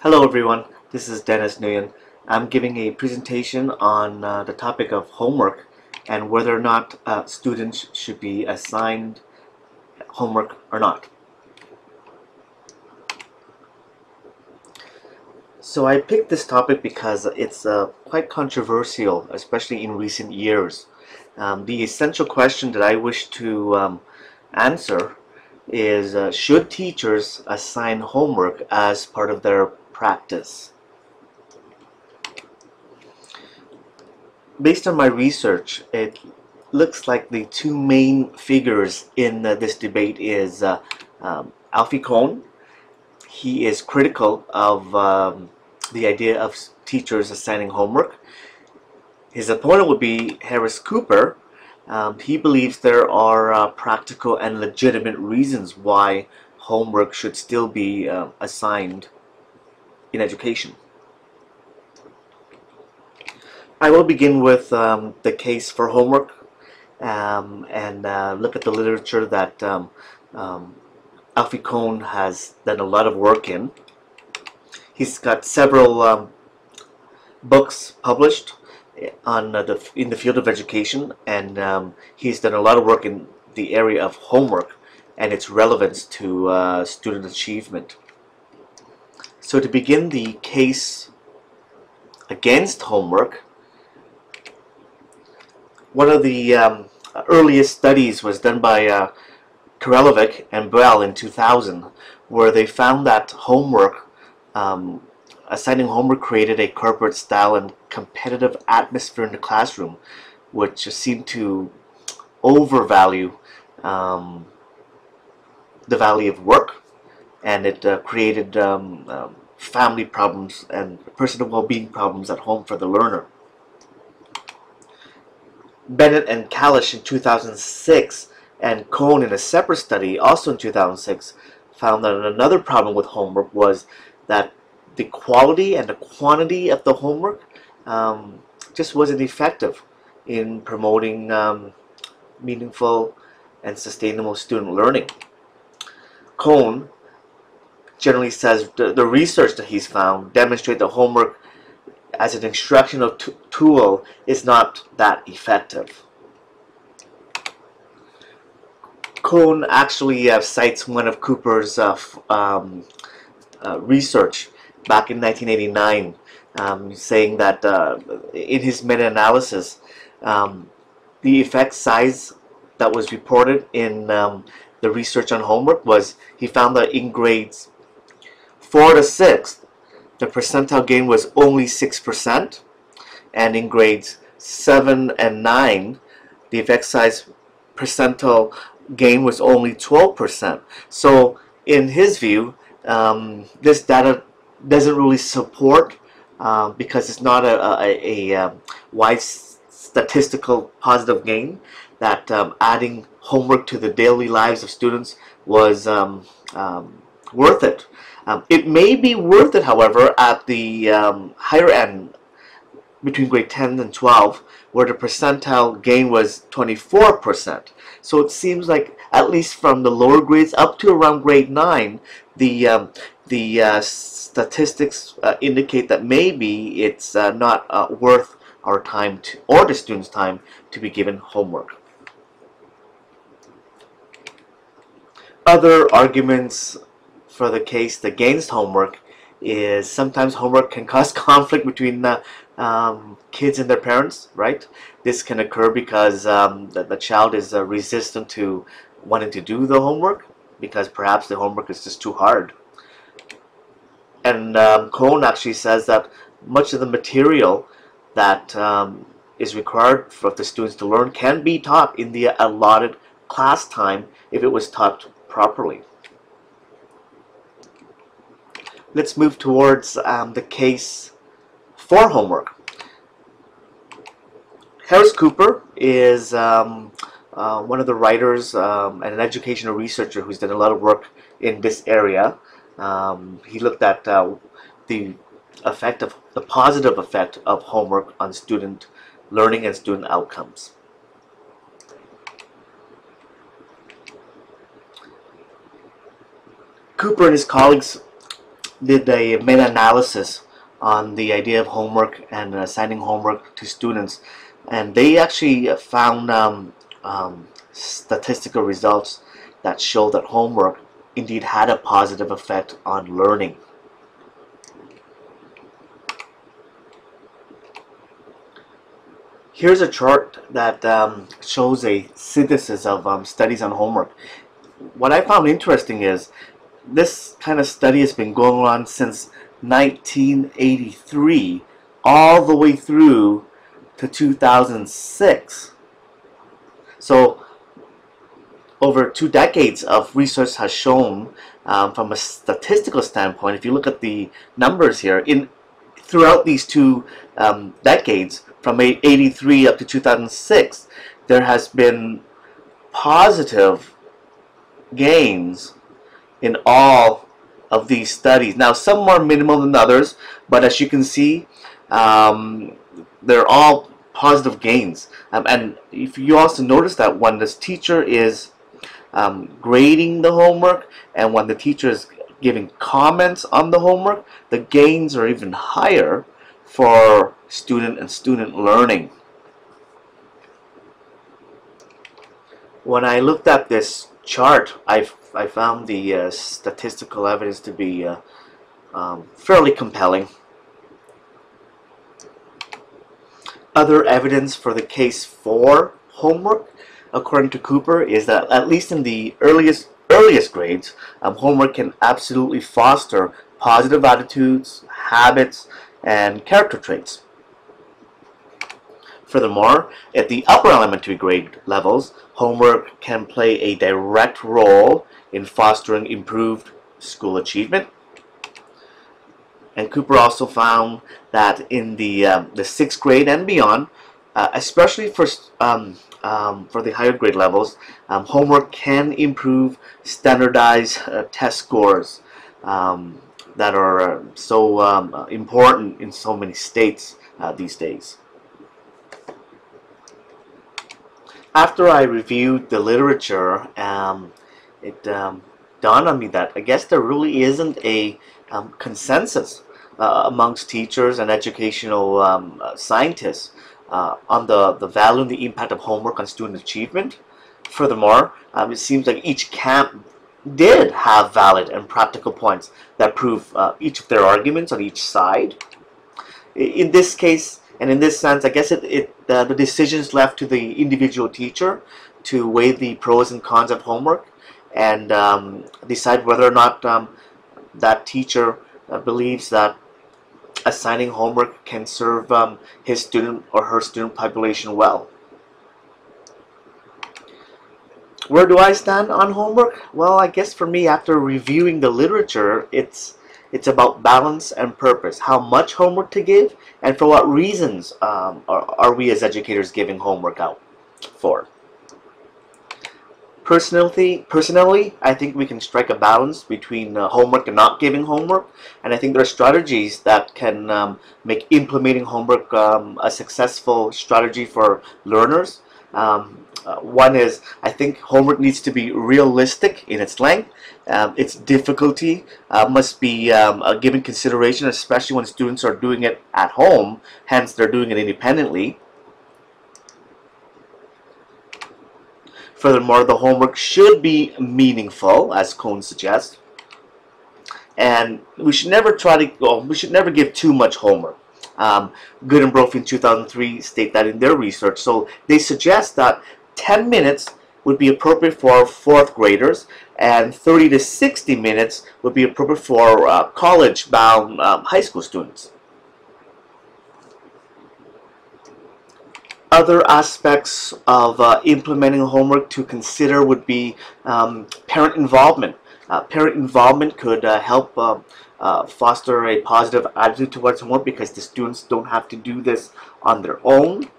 Hello everyone, this is Dennis Nguyen. I'm giving a presentation on the topic of homework and whether or not students should be assigned homework or not. So I picked this topic because it's quite controversial, especially in recent years. The essential question that I wish to answer is should teachers assign homework as part of their practice? Based on my research, it looks like the two main figures in this debate is Alfie Kohn. He is critical of the idea of teachers assigning homework. His opponent would be Harris Cooper. He believes there are practical and legitimate reasons why homework should still be assigned in education. I will begin with the case for homework and look at the literature that Alfie Kohn has done a lot of work in. He's got several books published in the field of education, and he's done a lot of work in the area of homework and its relevance to student achievement. So to begin the case against homework, one of the earliest studies was done by Karlovic and Bell in 2000, where they found that assigning homework created a corporate style and competitive atmosphere in the classroom, which seemed to overvalue the value of work, and it created family problems and personal well-being problems at home for the learner. Bennett and Kalish in 2006 and Kohn in a separate study also in 2006 found that another problem with homework was that the quality and the quantity of the homework just wasn't effective in promoting meaningful and sustainable student learning. Kohn generally says the research that he's found demonstrates that homework as an instructional tool is not that effective. Kohn actually cites one of Cooper's research back in 1989, saying that in his meta-analysis, the effect size that was reported in the research on homework was he found that in grades 4 to 6, the percentile gain was only 6%, and in grades 7 and 9, the effect size percentile gain was only 12%. So in his view, this data doesn't really support, because it's not a wide statistical positive gain, that adding homework to the daily lives of students was worth it. It may be worth it, however, at the higher end, between grade 10 and 12, where the percentile gain was 24%. So it seems like, at least from the lower grades up to around grade 9, the statistics indicate that maybe it's not worth our time or the students' time to be given homework. Other arguments for the case against homework is sometimes homework can cause conflict between kids and their parents, right? This can occur because the child is resistant to wanting to do the homework because perhaps the homework is just too hard. And Kohn actually says that much of the material that is required for the students to learn can be taught in the allotted class time if it was taught properly. Let's move towards the case for homework. Harris Cooper is one of the writers and an educational researcher who's done a lot of work in this area. He looked at the positive effect of homework on student learning and student outcomes. Cooper and his colleagues did a meta-analysis on the idea of homework and assigning homework to students, and they actually found statistical results that show that homework indeed had a positive effect on learning. Here's a chart that shows a synthesis of studies on homework. What I found interesting is this kind of study has been going on since 1983 all the way through to 2006. So over 2 decades of research has shown, from a statistical standpoint, if you look at the numbers here, throughout these 2 decades, from 83 up to 2006, there has been positive gains in all of these studies. Now, some more minimal than others, but as you can see, they're all positive gains. And if you also notice that when this teacher is grading the homework and when the teacher is giving comments on the homework, the gains are even higher for student and student learning. When I looked at this chart, I found the statistical evidence to be fairly compelling. Other evidence for the case for homework, according to Cooper, is that at least in the earliest grades, homework can absolutely foster positive attitudes, habits, and character traits. Furthermore, at the upper elementary grade levels, homework can play a direct role in fostering improved school achievement. And Cooper also found that in the 6th grade and beyond, especially for the higher grade levels, homework can improve standardized test scores that are so important in so many states these days. After I reviewed the literature, it dawned on me that I guess there really isn't a consensus amongst teachers and educational scientists on the value and the impact of homework on student achievement. Furthermore, it seems like each camp did have valid and practical points that prove each of their arguments on each side. In this case, and in this sense, I guess the decision is left to the individual teacher to weigh the pros and cons of homework and decide whether or not that teacher believes that assigning homework can serve his student or her student population well. Where do I stand on homework? Well, I guess for me, after reviewing the literature, it's about balance and purpose. How much homework to give, and for what reasons are we as educators giving homework out for? Personally, I think we can strike a balance between homework and not giving homework, and I think there are strategies that can make implementing homework a successful strategy for learners. One is, I think homework needs to be realistic in its length. Its difficulty must be given consideration, especially when students are doing it at home, hence they're doing it independently. Furthermore, the homework should be meaningful, as Cohn suggests, and we should never give too much homework. Good and Brophy in 2003 state that in their research. So they suggest that 10 minutes would be appropriate for 4th graders, and 30 to 60 minutes would be appropriate for college-bound high school students. Other aspects of implementing homework to consider would be parent involvement. Parent involvement could help foster a positive attitude towards homework because the students don't have to do this on their own.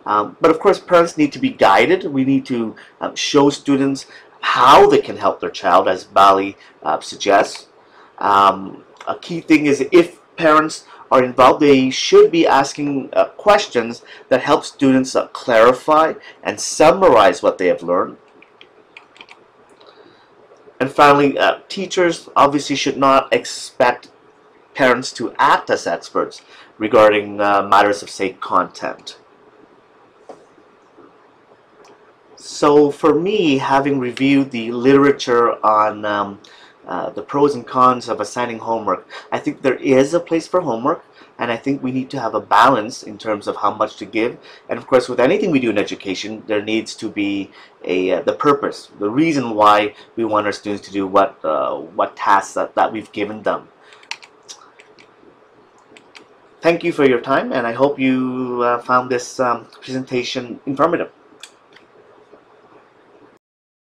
But of course, parents need to be guided. We need to show students how they can help their child, as Bali suggests. A key thing is, if parents are involved, they should be asking questions that help students clarify and summarize what they have learned. And finally, teachers obviously should not expect parents to act as experts regarding matters of, say, content. So for me, having reviewed the literature on the pros and cons of assigning homework, I think there is a place for homework, and I think we need to have a balance in terms of how much to give. And of course, with anything we do in education, there needs to be the purpose, the reason why we want our students to do what tasks that we've given them. Thank you for your time, and I hope you found this presentation informative.